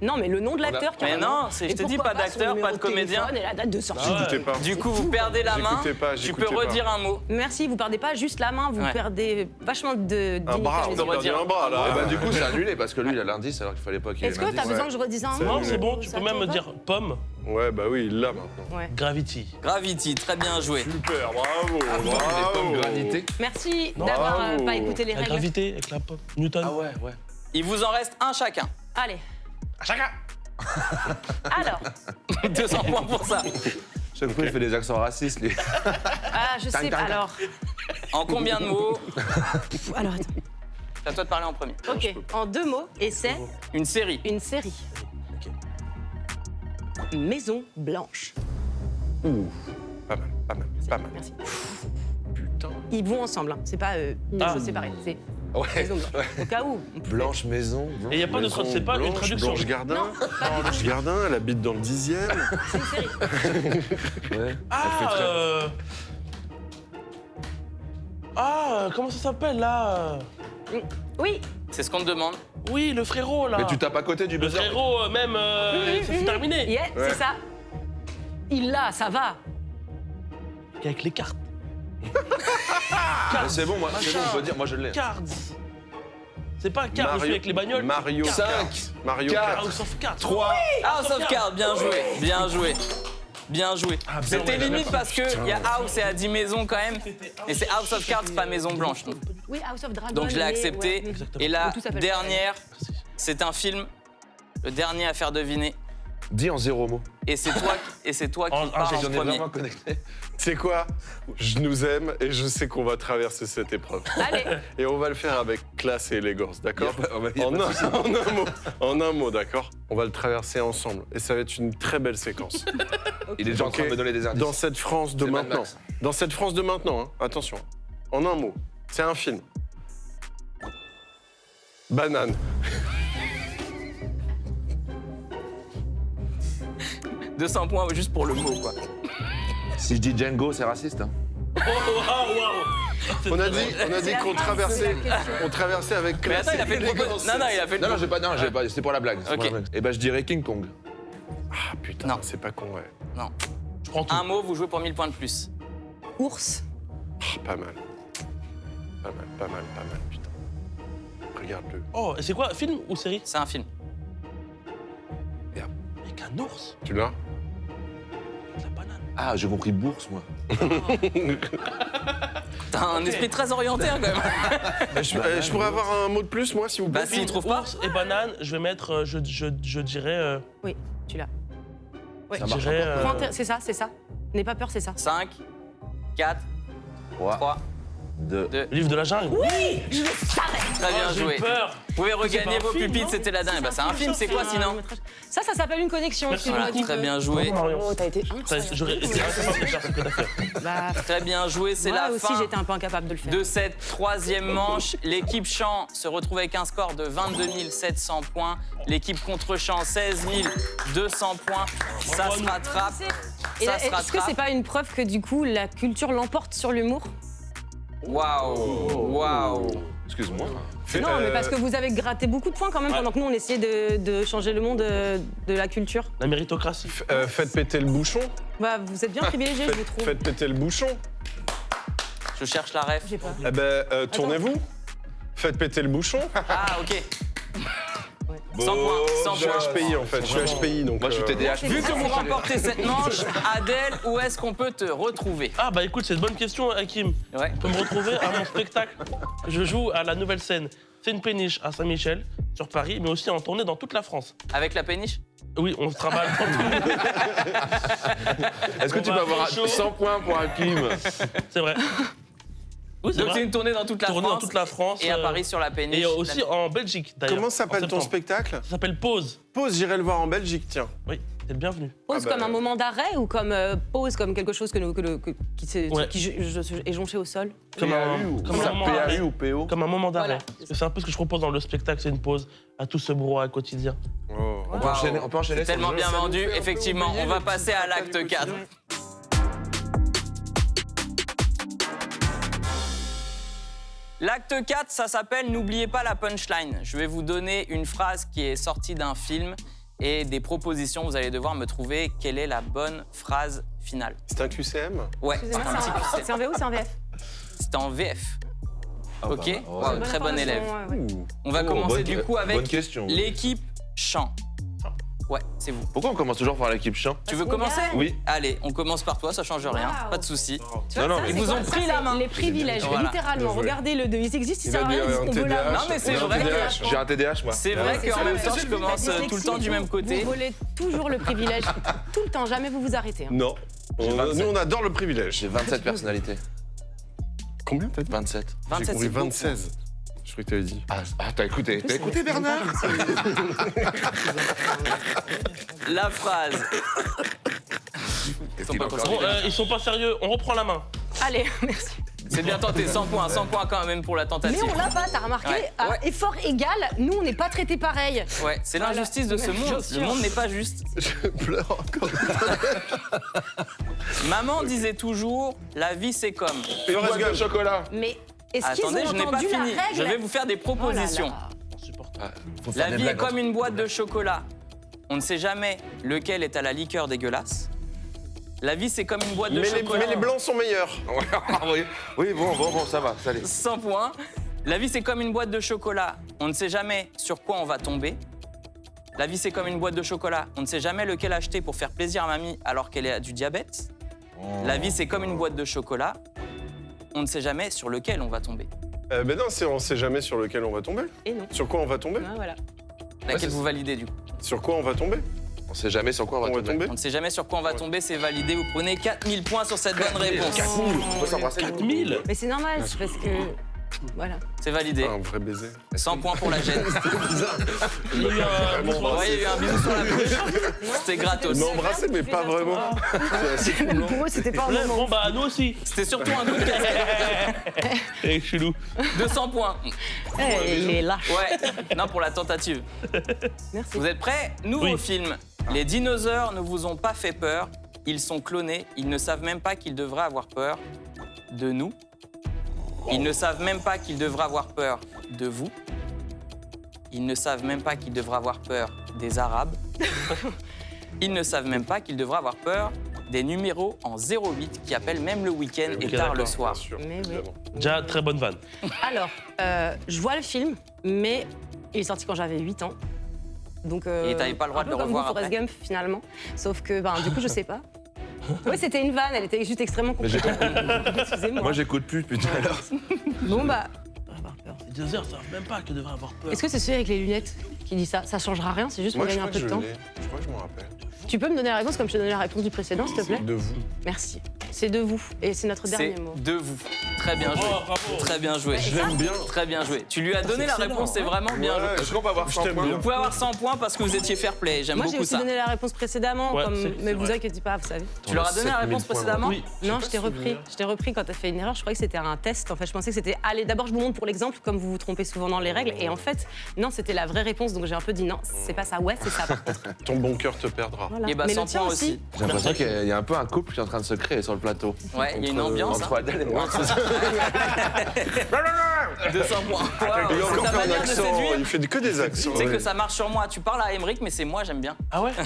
Non, mais le nom de l'acteur, Mais carrément. non, je Et te dis pourquoi pas d'acteur, son pas de numéro comédien. téléphone Et la date de sortie. J'écoutais pas. Du coup, vous perdez la main. J'écoutais pas, Tu j'écoutais peux pas. redire un mot. Merci, vous perdez pas juste la main, vous Ouais. perdez vachement de Un bras, on dignité. a perdu un bras, là. Et bah, du coup, c'est annulé parce que lui, il a l'indice alors qu'il fallait pas qu'il ait Est-ce que t'as l'indice. besoin que je redise un C'est mot Non, annulé. c'est bon, tu Ça peux te même me va dire pomme, Ouais, bah oui, il l'a maintenant. Ouais. Gravity. Gravity, très bien joué. Super, bravo, Les pommes granitées. Merci Bravo. d'avoir pas écouté les La règles. gravité avec la pomme. Newton. Ah ouais, ouais. Il vous en reste un chacun. Allez, Chacun. alors, 200 points pour ça. Chaque fois, il fait des accents racistes, lui. je sais pas, alors, En combien de mots? alors attends. C'est à toi de parler en premier. Ok, en 2 mots, et c'est Une série. une série. Maison Blanche. Pas mal, pas mal, pas mal. Merci. Putain. Ils vont ensemble, hein. C'est pas deux Ah. choses séparées, c'est Ouais. Maison Blanche. Au cas où. Blanche maison. Et il n'y a pas de Maison c'est pas une Blanche, traduction. Blanche Gardin. Non, Blanche Gardin, elle habite dans le 10e. c'est une série. Ouais. Comment ça s'appelle là Oui, C'est ce qu'on te demande. Oui, le frérot là. Mais tu tapes à côté du Le buzzer. frérot, même, ça s'est terminé. yeah, c'est ça. Il l'a, ça va. Avec les cartes. Mais c'est bon, moi, c'est bon, on peut dire, moi je l'ai. Cards. C'est pas cards, celui avec les bagnoles. Mario Cards. 5. Mario Quatre. 4. House of Cards. 3. House of Cards, bien joué, bien joué. Bien joué. Ah, bien, C'était ouais, limite j'avais parce qu'il y a House et a dit maison quand même. Mais c'est House of Cards, pas Maison Blanche. Oui, House of Dragon. Donc je l'ai mais accepté. ouais. Et la Tout s'appelle dernière, c'est un film. Le dernier à faire deviner. Dis en 0 mots. Et c'est toi, qui En- parles en J'en ai premier. vraiment connecté. C'est quoi? Je nous aime et je sais qu'on va traverser cette épreuve. Allez, Et on va le faire avec classe et élégance, d'accord? Y a pas- En un mot, d'accord? On va le traverser ensemble et ça va être une très belle séquence. Il est déjà en train de me donner des indices. Dans cette France de C'est Mad maintenant. Max. Dans cette France de maintenant, hein, attention. En un mot, c'est un film. Banane. 200 points juste pour le mot, quoi. Si je dis Django, c'est raciste. Hein. On a dit la qu'on fin traversait, de la question. on traversait avec Mais classe attends, il a fait et le élégance. Non, il a fait le Non, non, j'ai pas, non, j'ai pas, c'était pour la blague. Ok. Et ben je dirais King Kong. Ah putain, Non. c'est pas con, ouais. Non. Je prends tout. Un mot, vous jouez pour 1000 points de plus. ours. Ah, pas mal. Pas mal, putain. Regarde-le. Oh, et c'est quoi, film ou série? C'est un film. Avec un ours. Tu l'as? De la banane. Ah, j'ai compris bourse, moi. T'as un esprit très orienté, hein, quand même. Je pourrais avoir un mot de plus, moi, s'il vous plaît? Bah, s'il trouve pas. Ours et banane, je vais mettre, je dirais, Oui, tu l'as. Ouais. Ça je marche dirais, encore. C'est ça, c'est ça. N'aie pas peur, c'est ça. 5, 4, 3, 3, 2. 2. Livre de la jungle. Oui, Très bien j'ai joué. eu peur. Vous pouvez regagner pas un vos film, pupitres, non c'était la dernière. Bah, c'est un film, c'est quoi sinon? Ça s'appelle une connexion. Merci excuse-moi, beaucoup. tu Très peux. bien joué. Oh, t'as été Ça, incroyable. J'aurais été incapable de faire ce que t'as fait. Bah, Très bien joué, c'est moi la aussi, fin j'étais un peu incapable de le faire. de cette troisième manche. L'équipe Champ se retrouve avec un score de 22 700 points. L'équipe contre Champ, 16 200 points. Ça se rattrape. Et Ça se est-ce que rattrape. c'est pas une preuve que du coup la culture l'emporte sur l'humour? Waouh, waouh. Excuse-moi. Non, mais parce que vous avez gratté beaucoup de points quand même pendant que nous on essayait de changer le monde de la culture. La méritocratie. Faites péter le bouchon. Bah, vous êtes bien privilégiés, je vous trouve. Faites péter le bouchon. Je cherche la ref. J'ai pas. Eh ben, tournez-vous. Faites péter le bouchon. Ah, ok. Ouais. 100 points, 100 Je suis points. HPI en fait, je suis HPI donc. Moi, je suis TDAH. Vu que vous remportez cette manche, Adèle, où est-ce qu'on peut te retrouver? Ah bah écoute, c'est une bonne question, Hakim. Ouais. Tu peux me retrouver à mon spectacle. Je joue à la nouvelle scène. C'est une péniche à Saint-Michel, sur Paris, mais aussi en tournée dans toute la France. Avec la péniche? Oui, on se travaille dans tout. Est-ce que tu On peux va avoir faire chaud. 100 points pour Hakim? C'est vrai. Oui, c'est Donc c'est vrai. une tournée dans toute la Tournée France. dans toute la France. Et à Paris sur la péniche. Et aussi en Belgique, d'ailleurs. Comment en s'appelle ton septembre. spectacle? Ça s'appelle Pause. Pause, j'irai le voir en Belgique, tiens. Oui, t'es le bienvenu. Pause Ah bah, comme un moment d'arrêt ou comme pause comme quelque chose Ouais. qui est jonché au sol? Comme Comme un ça, moment PAU d'arrêt. ou PO? Comme un moment d'arrêt. Voilà. Parce que c'est un peu ce que je propose dans le spectacle, c'est une pause à tout ce brouhaha quotidien. Oh. On peut enchaîner, on peut enchaîner sur le Tellement jeu. bien Ça nous vendu, fait un peu effectivement. oublier On va les passer petits à l'acte tracas du 4. quotidien. L'acte 4, ça s'appelle N'oubliez pas la punchline. Je vais vous donner une phrase qui est sortie d'un film et des propositions. Vous allez devoir me trouver quelle est la bonne phrase finale. C'est un QCM? Ouais, c'est Excusez-moi, un petit QC. c'est en VO ou c'est en VF? C'est en VF. Ah, Ok, bah, Wow, ouais. très bon élève. Ouais. On va Oh, commencer bonne- du coup avec bonne question. l'équipe chant. Ouais, c'est vous. Pourquoi on commence toujours par l'équipe chant? Tu veux qu'on commencer? gagne. Oui. Allez, on commence par toi, ça change rien, Waouh. pas de souci. Tu vois, Non, non, ça, mais c'est ils vous quoi, ont ça, pris c'est la main. Les privilèges, Voilà. littéralement. Bien joué. Regardez-le, ils existent, ils Il servent a à rien, dit on veut la TDAH. Non, mais c'est Il a un vrai que- TDAH. J'ai un TDAH, moi. C'est vrai c'est qu'en ça, même c'est temps, ça, je commence tout le temps du même côté. Vous volez toujours le privilège, tout le temps, jamais vous vous arrêtez. hein. Non. J'ai 27. Nous on adore le privilège. J'ai 27 personnalités. Combien t'as dit? 27. J'ai 27, compris c'est beaucoup. 26. Je croyais que t'avais dit. Ah, t'as écouté. T'as écouté, Bernard? La phrase. Ils sont pas encore concentrés. Bon, ils sont pas sérieux, on reprend la main. Allez, merci. C'est bien tenté, 100 points quand même pour la Mais tentative. on l'a pas, t'as remarqué, Ouais, à ouais. effort égal, nous on n'est pas traités pareil. Ouais, c'est l'injustice de ce Bien monde. sûr. Le monde n'est pas juste. Je pleure encore. Maman disait toujours, la vie c'est comme. Forrest De Gump. chocolat. Mais est-ce qu'ils Attendez, ont je n'ai pas entendu la fini. règle Je vais vous faire des propositions. Oh là là. Insupportable. Faut faire La des vie est blagues comme une boîte de chocolat. On ne sait jamais lequel est à la liqueur dégueulasse. La vie c'est comme une boîte de chocolat. Mais les blancs sont meilleurs. Oui, bon, ça va, ça allait. 100 points. La vie c'est comme une boîte de chocolat. On ne sait jamais sur quoi on va tomber. La vie c'est comme une boîte de chocolat. On ne sait jamais lequel acheter pour faire plaisir à mamie alors qu'elle a du diabète. La vie c'est comme une boîte de chocolat. On ne sait jamais sur lequel on va tomber. Ben non, on sait jamais sur lequel on va tomber. Et non. Sur quoi on va tomber? Ouais, voilà. Laquelle c'est vous ça. validez du coup? Sur quoi on va tomber? On sait jamais sur quoi on va tomber. On ne sait jamais sur quoi on va tomber, c'est validé. Vous prenez 4000 points sur cette bonne réponse. 4000. On peut s'embrasser. 4000. Mais c'est normal, c'est parce que. Voilà. C'est validé. Un vrai baiser. 100 points pour la gêne. Il y a eu un bisou. Ouais, il y a eu un bisou sur la bouche. C'était gratos. Mais embrasser, mais pas vraiment. C'est assez cool, non? Pour eux, c'était pas un Ouais, moment. bon, bah, nous aussi. C'était surtout un coup de casquette. Et chelou. 200 points. Il est lâche. Ouais, non, pour la tentative. Merci. Vous êtes prêts? Nouveau Oui. film. Les dinosaures ne vous ont pas fait peur. Ils sont clonés. Ils ne savent même pas qu'ils devraient avoir peur de nous. Ils ne savent même pas qu'ils devraient avoir peur de vous. Ils ne savent même pas qu'ils devraient avoir peur des Arabes. Ils ne savent même pas qu'ils devraient avoir peur des numéros en 08 qui appellent même le week-end et Ok, tard le d'accord. soir. Bien sûr, Mais oui. évidemment. Déjà, très bonne vanne. Alors, je vois le film, mais il est sorti quand j'avais 8 ans. Donc, Et t'avais pas le droit un de peu le comme revoir vous, Forrest après Gump, finalement. Sauf que, du coup, je sais pas. Oui, c'était une vanne, elle était juste extrêmement compliquée. Excusez-moi. Moi, j'écoute plus depuis tout à l'heure. Bon, Les dinosaures savent même pas qu'ils devraient avoir peur. est-ce que c'est celui avec les lunettes qui dit ça? Ça changera rien, c'est juste pour Moi, je gagner un crois peu que de je temps. l'ai. Je crois que je m'en rappelle. Tu peux me donner la réponse comme je t'ai donné la réponse du précédent, s'il te plaît? De vous. Merci. C'est de vous. Et c'est notre C'est dernier mot. de vous. Très bien joué. Oh, bravo. Très bien joué. Je l'aime bien. Très bien joué. Tu lui as donné la réponse, c'est vraiment bien joué. Ouais, Est-ce qu'on peut avoir je 100 t'aime points? bien. Vous pouvez avoir 100 points parce que vous étiez fair play. J'aime Moi, j'ai beaucoup aussi ça. donné la réponse précédemment, Ouais, comme... c'est mais vous vrai. inquiétez pas, vous savez. Tu leur as donné la 7000 réponse points, précédemment? Oui. Non, pas je t'ai repris. souvenir. Je t'ai repris quand t'as fait une erreur. Je croyais que c'était un test. En fait, je pensais que c'était. Allez, d'abord, je vous montre pour l'exemple, comme vous vous trompez souvent dans les règles. Et en fait, non, c'était la vraie réponse. Donc j'ai un peu dit non, c'est pas ça. Ouais, c'est ça. Par contre. Ton bon cœur te perdra. Voilà. Et bah Mais 100 le tien points aussi. J'ai l'impression qu'il y a un peu un couple qui est en train de se créer sur le plateau. Ouais, il y a une ambiance. Entre Adèle et moi. hein. 200 points. Wow, Il a c'est encore ta fait un manière de accent, séduire. il fait que des accents. Tu sais que ouais. ça marche sur moi. Tu parles à Emmerich, mais c'est moi, j'aime bien. Ah ouais? Vous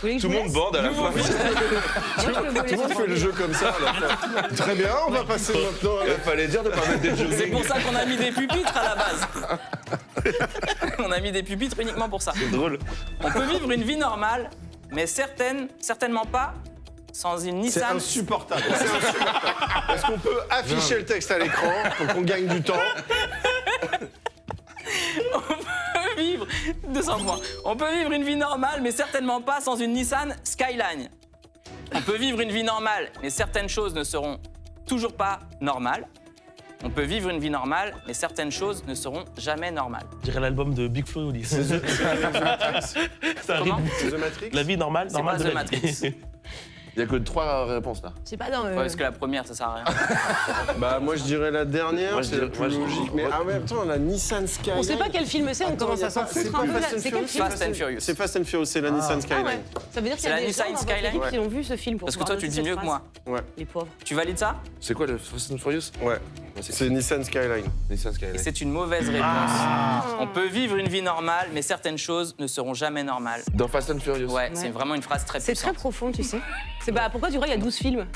voulez que je Tout le vous monde laisse bande à la fin. Moi, je peux vous Tout le monde fait le jeu comme ça. là. Très bien, on va passer maintenant à la Il fallait dire de pas mettre des C'est jogging. pour ça qu'on a mis des pupitres à la base. On a mis des pupitres uniquement pour ça. C'est drôle. On peut vivre une vie normale, mais certainement pas sans une C'est Nissan. insupportable. C'est insupportable. Est-ce qu'on peut afficher le texte à l'écran pour qu'on gagne du temps? On peut vivre 200 points. On peut vivre une vie normale, mais certainement pas sans une Nissan Skyline. On peut vivre une vie normale, mais certaines choses ne seront toujours pas normales. On peut vivre une vie normale, mais certaines choses ne seront jamais normales. Je dirais l'album de Big Flo Oli. C'est Ça arrive. Comment? The Matrix? La vie normale, C'est normale pas de The la Matrix. vie. Il y a que 3 réponses là. C'est pas dans. Ouais, parce que la première, ça sert à rien. Bah moi je dirais la dernière, Moi, je c'est la dirais- plus moi, je- logique. Mais en même temps, la Nissan Skyline. On sait pas quel film c'est, on Attends, commence y a à s'en pas- c'est foutre pas un peu. Fast and C'est quel Furious, film Fast and Furious. C'est Fast and Furious, c'est la Nissan Ah ouais. Skyline. Ça veut dire qu'il y C'est a la des Nissan gens dans votre Skyline. équipe qui ont vu ce film pour Parce que pouvoir toi, tu noter dis mieux cette que moi. phrase. Ouais, Les pauvres. Tu valides ça? C'est quoi le Fast and Furious? ouais. C'est C'est Nissan Skyline. Nissan Et Skyline. c'est une mauvaise réponse. On peut vivre une vie normale, mais certaines choses ne seront jamais normales. Dans Fast and Furious. Ouais, c'est vraiment une phrase très C'est très puissante. profond, tu sais. C'est bah pourquoi tu crois qu'il y a 12 films?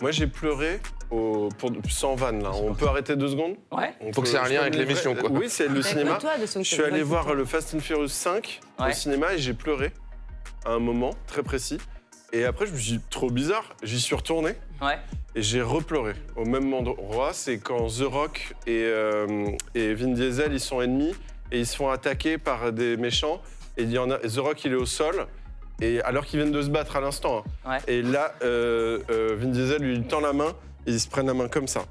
Moi j'ai pleuré sans vanne là. On peut arrêter 2 secondes? Ouais. Faut que c'est un lien avec l'émission, quoi. Oui, c'est le cinéma. Toi, de Je suis allé voir le Fast and Furious 5 au Ouais. cinéma et j'ai pleuré à un moment très précis. Et après, je me suis dit, trop bizarre, j'y suis retourné Ouais. et j'ai repleuré au même endroit. C'est quand The Rock et Vin Diesel, ils sont ennemis et ils se font attaquer par des méchants. Et il y en a, The Rock, il est au sol, et alors qu'ils viennent de se battre à l'instant. Hein. Ouais. Et là, Vin Diesel lui tend la main, et ils se prennent la main comme ça.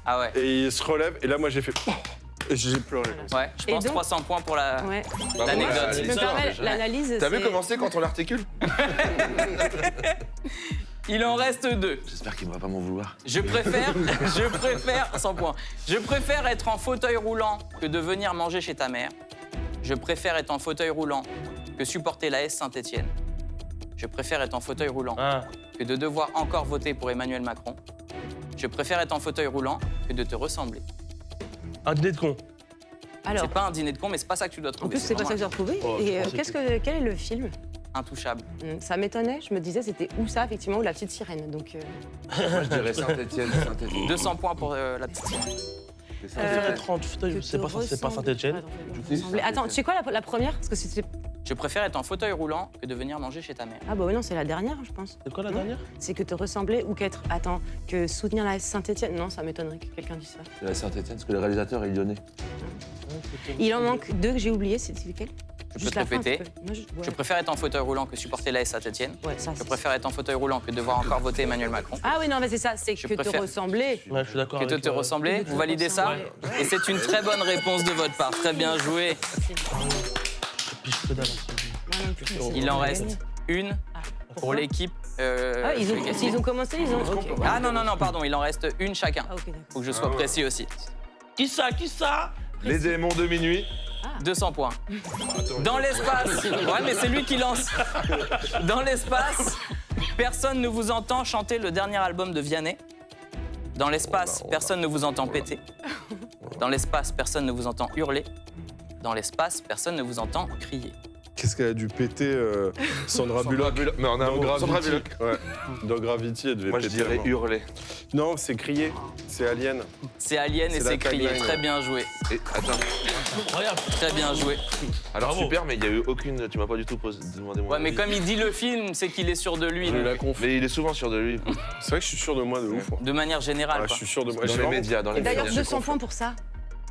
Ah ouais. Et il se relève, et là, moi, j'ai fait... Et j'ai pleuré. Ouais, je Et pense donc- 300 points pour la... Ouais. L'anecdote. Bah, Je me permets l'analyse. T'as vu c'est- commencer quand on l'articule? Il en reste 2. J'espère qu'il ne va pas m'en vouloir. Je préfère 100 points. Je préfère être en fauteuil roulant que de venir manger chez ta mère. Je préfère être en fauteuil roulant que supporter la S Saint-Étienne. Je préfère être en fauteuil roulant Ah. que de devoir encore voter pour Emmanuel Macron. Je préfère être en fauteuil roulant que de te ressembler. Un dîner de con. Alors, C'est pas un dîner de con, mais c'est pas ça que tu dois en trouver. plus, c'est pas ça que j'ai retrouvé. Oh, je Et pensais quel est le film? Intouchable. Ça m'étonnait. Je me disais, c'était où ça, effectivement, ou la petite sirène. Donc, Moi, je dirais Saint-Etienne. 200 points pour la petite sirène. Être en fauteuil, c'est pas Saint-Etienne. Attends, tu sais quoi la première? Parce que c'était. Je préfère être en fauteuil roulant que de venir manger chez ta mère. Ah bah oui, non, c'est la dernière, je pense. C'est quoi la Non. dernière? C'est que te ressembler ou qu'être. Attends, que soutenir la Saint-Étienne. Non, ça m'étonnerait que quelqu'un dise ça. C'est la Saint-Etienne, parce que le réalisateur est lyonnais. Il en manque 2 que j'ai oubliés. C'est lequel? Je peux te répéter. Moi, Je ouais. préfère être en fauteuil roulant que supporter la S Saint-Étienne. Ouais, ça, Je c'est- préfère être en fauteuil roulant que de devoir encore voter Emmanuel Macron. Ah oui, non, mais c'est ça, c'est Je que te préfère- ressembler. Ouais, je suis d'accord. Que de avec te toi. ressembler, vous validez ça? Et c'est une très bonne réponse de votre part. Très bien joué. Puis je peux davancer. Moi non plus. Il en reste une pour Pourquoi l'équipe. Ah, s'ils ont commencé, ils ont. Ok. Ah non, non, non, pardon, il en reste une chacun. Ah, ok, d'accord. Faut que je sois précis aussi. Qui ça? Les démons de minuit. 200 points. Dans l'espace. Ouais, mais c'est lui qui lance. Dans l'espace, personne ne vous entend chanter le dernier album de Vianney. Dans l'espace, personne ne vous entend péter. Dans l'espace, personne ne vous entend hurler. Dans l'espace, personne ne vous entend crier. Qu'est-ce qu'elle a dû péter Sandra Bullock Mais en dans amour. Gravity. Sandra Bullock. Ouais. Dans Gravity, elle devait Moi, je péter. dirais avant. hurler. Non, c'est crier. C'est Alien. C'est Alien et C'est la c'est crié. tagline, Très ouais. bien joué. Et attends. Incroyable. Très bien joué. Alors Bravo. super, mais il n'y a eu aucune. Tu m'as pas du tout demandé mon Ouais, mais avis. comme il dit le film, c'est qu'il est sûr de lui. J'ai eu donc, la conf. Mais il est souvent sûr de lui. C'est vrai que je suis sûr de moi de ouf. moi. de manière générale. Ah, je quoi. suis sûr de moi. Dans J'ai les vraiment- médias, dans Et les d'ailleurs, médias. 200 points pour ça.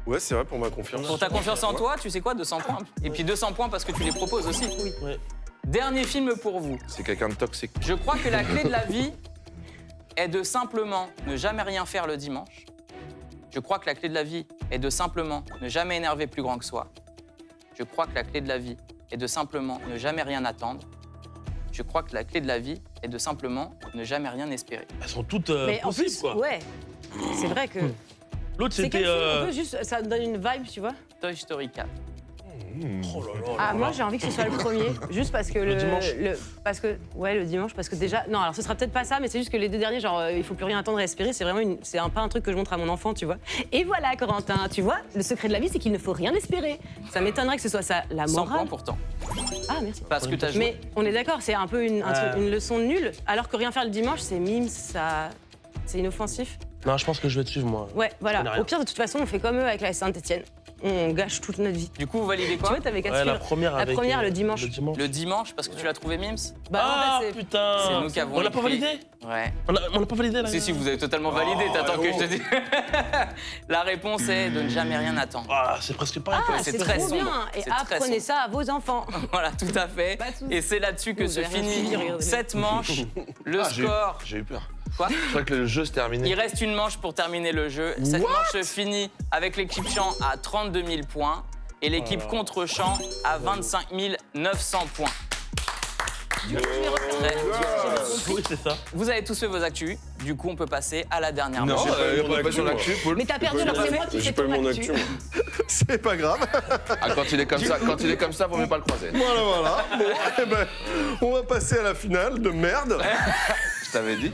Ouais, c'est vrai pour ma confiance. Pour ta confiance en toi, tu sais quoi, 200 points. Et puis 200 points parce que tu les proposes aussi. Oui. Ouais. Dernier film pour vous. C'est quelqu'un de toxique. Je crois que la clé de la vie est de simplement ne jamais rien faire le dimanche. Je crois que la clé de la vie est de simplement ne jamais énerver plus grand que soi. Je crois que la clé de la vie est de simplement ne jamais rien attendre. Je crois que la clé de la vie est de simplement ne jamais rien espérer. Elles sont toutes Mais en possibles, plus, quoi. ouais. C'est vrai que. L'autre, C'est c'était. quel film un peu juste, ça donne une vibe, tu vois. Toy Story 4. Oh là là. Ah, moi j'ai envie que ce soit le premier, juste parce que Le dimanche. le dimanche, parce que déjà, non, alors ce sera peut-être pas ça, mais c'est juste que les deux derniers, genre, il faut plus rien attendre à respirer, c'est vraiment pas un truc que je montre à mon enfant, tu vois. Et voilà, Corentin, tu vois, le secret de la vie, c'est qu'il ne faut rien espérer. Ça m'étonnerait que ce soit ça, la 100 morale. points pourtant. Ah, merci. Parce que t'as joué. Mais on est d'accord, c'est un peu une leçon nulle, alors que rien faire le dimanche, c'est mime, ça, c'est inoffensif. Non, je pense que je vais te suivre, moi. Ouais, Je voilà. connais rien. Au pire, de toute façon, on fait comme eux avec la Saint-Etienne. On gâche toute notre vie. Du coup, vous validez Tu quoi? vois, t'avais qu'à Ouais, suivre. la première La avec, première, le dimanche. Le dimanche, parce que tu l'as trouvé Mims? Bah, Ah, en fait, c'est- putain. C'est nous qui avons On l'a pas écrit. validé Ouais. On l'a pas validé, là Si, vous avez totalement validé. T'attends que je te dise. La réponse est de ne jamais rien attendre. Ah, c'est presque pareil. Ah, c'est c'est très trop sombre. bien. Et C'est très apprenez sombre. ça à vos enfants. Voilà, tout à fait. Pas de soucis. Et c'est là-dessus que Vous se avez rien finit suivi, regardez. cette manche. Le score. J'ai eu peur. Quoi? Je crois que le jeu se terminait. Il reste une manche pour terminer le jeu. Cette manche se finit avec l'équipe Champ à 32 000 points et l'équipe contre Champ à 25 900 points. Très- Oui, c'est ça. Vous avez tous fait vos actus. Du coup, on peut passer à la dernière Non, manche. mon on est pas sur actu, l'actu, Paul. Mais t'as perdu, alors c'est moi qui J'ai fais pas eu ton mon actu. actu. C'est pas grave. Ah, quand il est comme ça, vaut mieux pas le croiser. Voilà. Bon, eh ben, on va passer à la finale de merde. Je t'avais dit.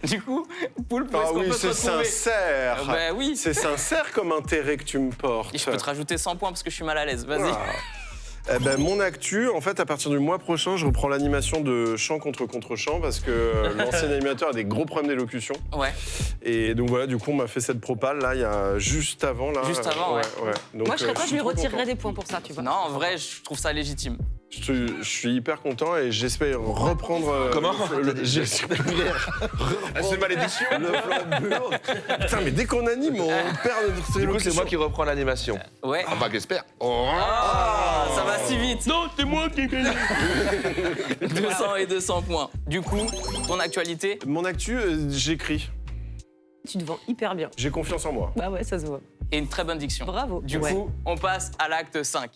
Du coup, Poulpe, où Ah est-ce qu'on oui, peut c'est se retrouver? sincère. Bah oui. C'est sincère comme intérêt que tu me portes. Et je peux te rajouter 100 points parce que je suis mal à l'aise. Vas-y. Eh ben, mon actu, en fait, à partir du mois prochain, je reprends l'animation de Chant contre Chant parce que l'ancien animateur a des gros problèmes d'élocution. Ouais. Et donc voilà, du coup, on m'a fait cette propale là, il y a juste avant. Là, Juste avant, ouais. Donc, Moi, je serais toi, suis je lui trop retirerais content. des points pour ça, tu vois. Non, en vrai, je trouve ça légitime. Je suis hyper content et j'espère reprendre. Comment J'espère Ah, c'est malédiction. le flambeau. Putain, mais dès qu'on anime, on perd notre Du coup, c'est élocution. moi qui reprends l'animation. Ouais. Enfin, j'espère. Oh. Ah, ça va si vite. Non, c'est moi qui ai gagné. 200 et 200 points. Du coup, ton actualité, Mon actu, j'écris. Tu te vends hyper bien. J'ai confiance en moi. Bah ouais, ça se voit. et une très bonne diction. Bravo. Du Ouais. coup, on passe à l'acte 5.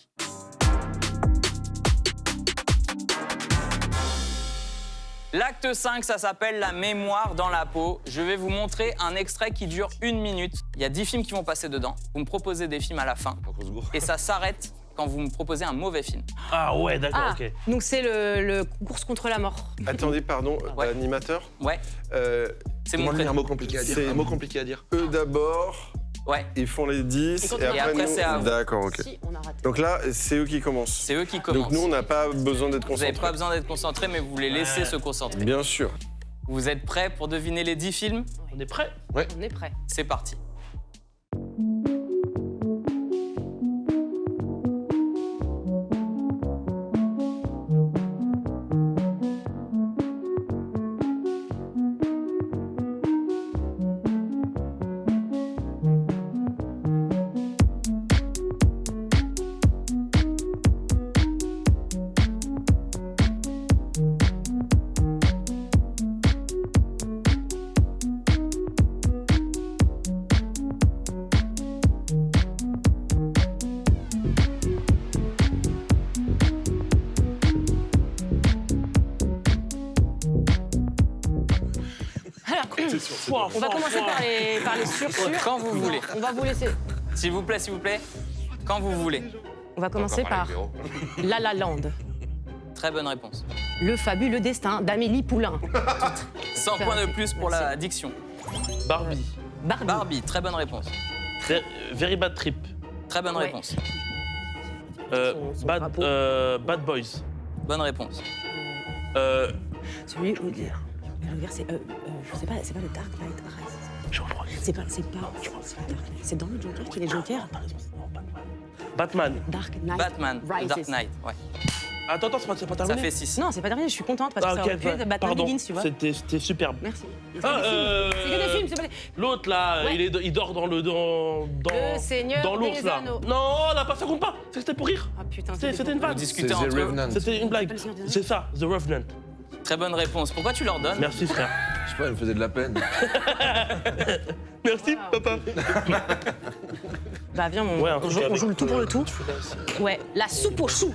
L'acte 5, ça s'appelle la mémoire dans la peau. Je vais vous montrer un extrait qui dure 1 minute. Il y a 10 films qui vont passer dedans. Vous me proposez des films à la fin. Et ça s'arrête quand vous me proposez un mauvais film. Ah ouais, d'accord, Ah, ok. donc c'est le course contre la mort. Attendez, pardon, Ouais. animateur. Ouais, c'est mon Comment dire un prénom. mot compliqué à dire C'est- Un mot compliqué à dire. Eux d'abord, Ouais, ils font les 10 Et et après, après, c'est à nous. vous. D'accord, ok. Si, on a raté. Donc là, c'est eux qui commencent. c'est eux qui commencent. Donc nous, on n'a pas besoin d'être Vous n'avez concentrés. pas besoin d'être concentrés, mais vous les laissez se concentrer. Bien sûr. Vous êtes prêts pour deviner les 10 films? On est prêt? On est prêt. C'est parti. On va commencer par les sûrs. Quand vous voulez. On va vous laisser. S'il vous plaît, quand vous voulez. On va commencer Encore par parler, La La Land. Très bonne réponse. Le fabuleux destin d'Amélie Poulain. 100 points de plus pour la diction. Barbie. Barbie. Barbie, très bonne réponse. Very Bad Trip. Très bonne Ouais. réponse. Son drapeau. Bad Boys. Bonne réponse. Celui où dire. C'est je sais pas, c'est pas le Dark Knight Rises. C'est pas le Dark Knight. C'est dans le Joker qu'il est Joker. Batman. Dark Knight Batman, The Rises. Dark Knight. Ouais. Attends, c'est pas Ça terminé. fait 6. Non, c'est pas terminé, je suis contente parce que ça aurait pu être Batman pardon. Begins, tu vois. C'était superbe. Merci. Ah, C'est que des films, c'est pas des... L'autre là, Ouais. il dort dans le Le Seigneur dans l'ours des là. Anneaux. Non, là, ça compte pas. C'était pour rire. Ah putain, C'était une vanne. Discutez C'est The entre eux. Revenant. C'était une blague. pas le Seigneur des Anneaux. C'est ça, The Revenant. Très bonne réponse. Pourquoi tu leur donnes? Merci frère. Je sais pas, elle me faisait de la peine. Merci papa. Bah viens, Ouais, un on truc joue avec, le tout pour le tout. Ouais, la soupe aux choux.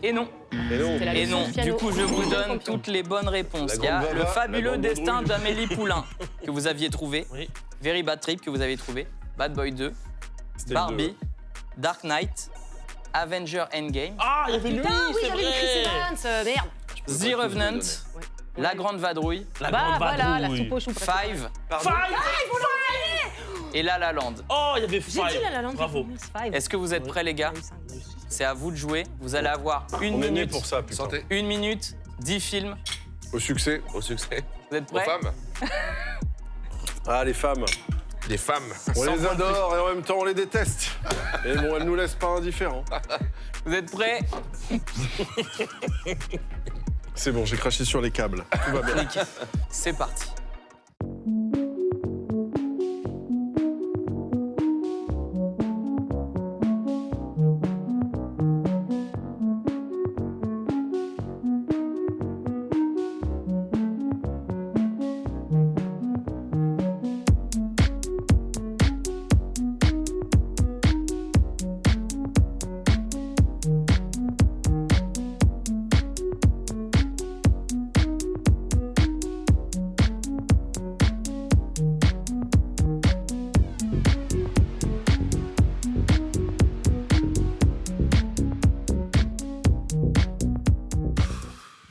Et non. Et non. C'est la Et leçon non. de piano. Du coup, je vous donne Champion. toutes les bonnes réponses. La Il y a grande le Bava, fabuleux la grande destin Baudrouille. d'Amélie Poulain que vous aviez trouvé. Oui. Very Bad Trip que vous avez trouvé. Bad Boy 2. C'était le Barbie. deux. Dark Knight. Avenger Endgame, Ah, il y avait lui, Putain, oui, c'est j'avais le Chris vrai. Evans, merde. The Revenant, Ouais. La Grande Vadrouille, La Bah grande voilà, la vadrouille. soupe au chou. préférée. Five Pardon. et La La Land. Oh, il y avait J'ai Five. dit La La Land. Bravo. Five. Est-ce que vous êtes prêts les gars? C'est à vous de jouer. Vous allez avoir une On est né minute, pour ça, putain. Santé. 1 minute, 10 films. Au succès. Au succès. Vous êtes Aux prêts? femmes. Ah, les femmes. Les femmes. On Sans les point de adore et en même temps on les déteste. Mais bon, elles nous laissent pas indifférents. Vous êtes prêts? C'est bon, j'ai craché sur les câbles. Tout va bien. C'est parti.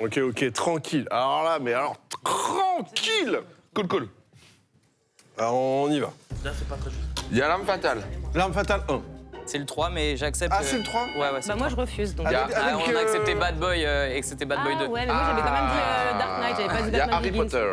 Ok, tranquille. Alors là, mais alors, tranquille. Cool. Alors, on y va. Là, c'est pas très juste. Il y a l'arme fatale. L'arme fatale 1. C'est le 3, mais j'accepte. Ah, c'est le 3 Ouais, c'est Bah le moi 3. je refuse donc. Il y a- Ah, on a Avec, accepté Bad Boy et que c'était Bad Boy 2. Ouais, mais moi j'avais quand même dit Dark Knight, j'avais pas dit Il y a Batman Harry Begins. Potter.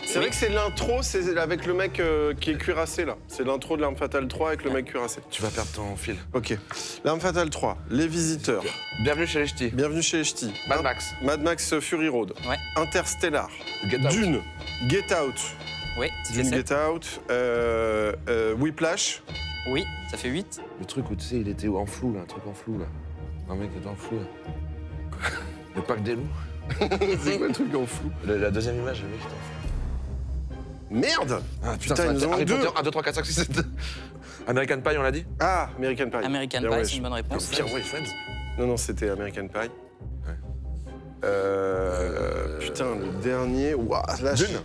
C'est vrai que c'est l'intro, c'est avec le mec qui est cuirassé là. C'est l'intro de l'arme fatale 3 avec le mec cuirassé. Tu vas perdre ton fil. Ok. L'arme fatale 3, Les Visiteurs, Bienvenue chez les ch'tis. Bienvenue chez les Ch'tis, Mad Max. Mad Max Fury Road, Ouais. Interstellar, Get Out. Dune, Get Out, Oui, ça fait Dune 7. Get Out, Whiplash, Oui, ça fait 8. Le truc où tu sais, il était en flou là, un truc en flou là. Un mec était en flou là. Le parc des loups. c'est quoi le truc en flou? La deuxième image, le mec était en flou. Merde! Ah putain, ça ils va nous être en ont Harry deux. Potter 1, 2, 3, 4, 5, 6, 7. American Pie, on l'a dit. Ah, American Pie. American Bien, Pie, ouais, c'est une bonne réponse. Bien, ouais, Friends. Non, c'était American Pie. Putain, le dernier. Ouah, là, Dune.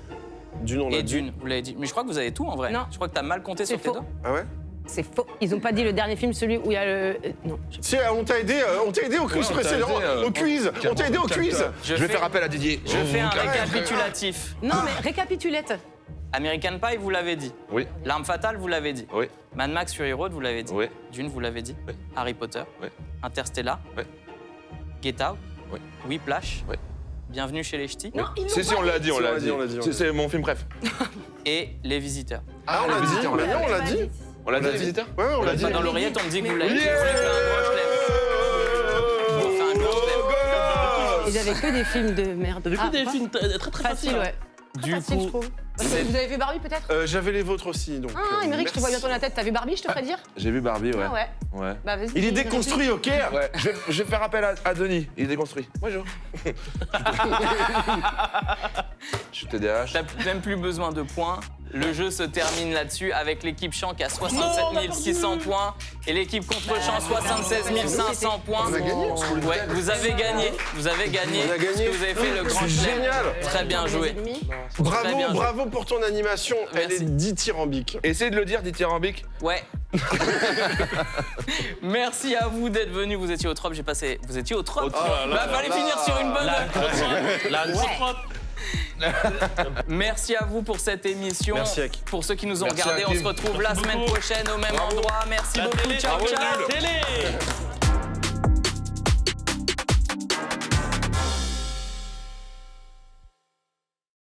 Dune, on l'a Et dit. Dune, vous l'avez dit. Mais je crois que vous avez tout en vrai. Non. Je crois que t'as mal compté C'est sur tes faux. doigts. Ah ouais? C'est faux. Ils ont pas dit le dernier film, celui où il y a le. Non. Si, on t'a aidé au quiz on t'a précédent, aidé, au quiz. On t'a aidé au quiz. Je vais faire appel à Didier. Je fais un récapitulatif. Non, mais récapitulette. American Pie, vous l'avez dit. Oui, L'arme fatale, vous l'avez dit. oui, Mad Max Fury Road, vous l'avez dit. oui. Dune, vous l'avez dit. Oui. Harry Potter. Oui. Interstellar. Oui. Get Out. Oui. Whiplash. Oui. Bienvenue chez les Ch'tis. Non, ils l'ont Si, pas on l'a dit, on Si, l'a dit. on l'a dit. C'est mon film préf. Et Les Visiteurs. Ah, on l'a dit. Visiteurs, Mais non, on l'a pas dit. On l'a dit, l'a les dit. visiteurs. Ouais, on l'a dit. Pas dans l'oreillette, on me dit que vous l'avez dit. Yeah. Je vous fais un gros chelem. Je vous fais un gros chelem. Et j'avais que des films de merde. T'avais Ah, que des quoi films très Facile, faciles. ouais. Du Facile, je coup, trouve. Vous avez vu Barbie peut-être J'avais les vôtres aussi, donc. Ah, Émeric, je te vois merci. bientôt la tête. T'as vu Barbie, je te ferais dire J'ai vu Barbie, ouais. Ah ouais. Ouais. Bah vas-y. Il est déconstruit, ok? Ouais, je vais faire appel à Denis. Il est déconstruit. Bonjour. Je suis TDAH. t'as même plus besoin de points. Le jeu se termine là-dessus avec l'équipe Champ qui a 67 600 points et l'équipe contre Champ 76 500 points. On a gagné. Ouais, vous avez gagné. Vous avez gagné. On a gagné. Parce que vous avez fait le grand C'est chelem. génial. Très bien joué. Très Bravo, bien joué. bravo pour ton animation. Elle Merci. est dithyrambique. Essayez de le dire, dithyrambique. Ouais. Merci à vous d'être venus. Vous étiez au trop. Vous étiez au trop. Bah, fallait finir sur une bonne note. La propre. Merci à vous pour cette émission. Merci, Ak. Pour ceux qui nous ont Merci, regardés, on Hakim. se retrouve la Merci semaine beaucoup. prochaine au même endroit. Merci La beaucoup. télé, Ciao, ciao. la télé.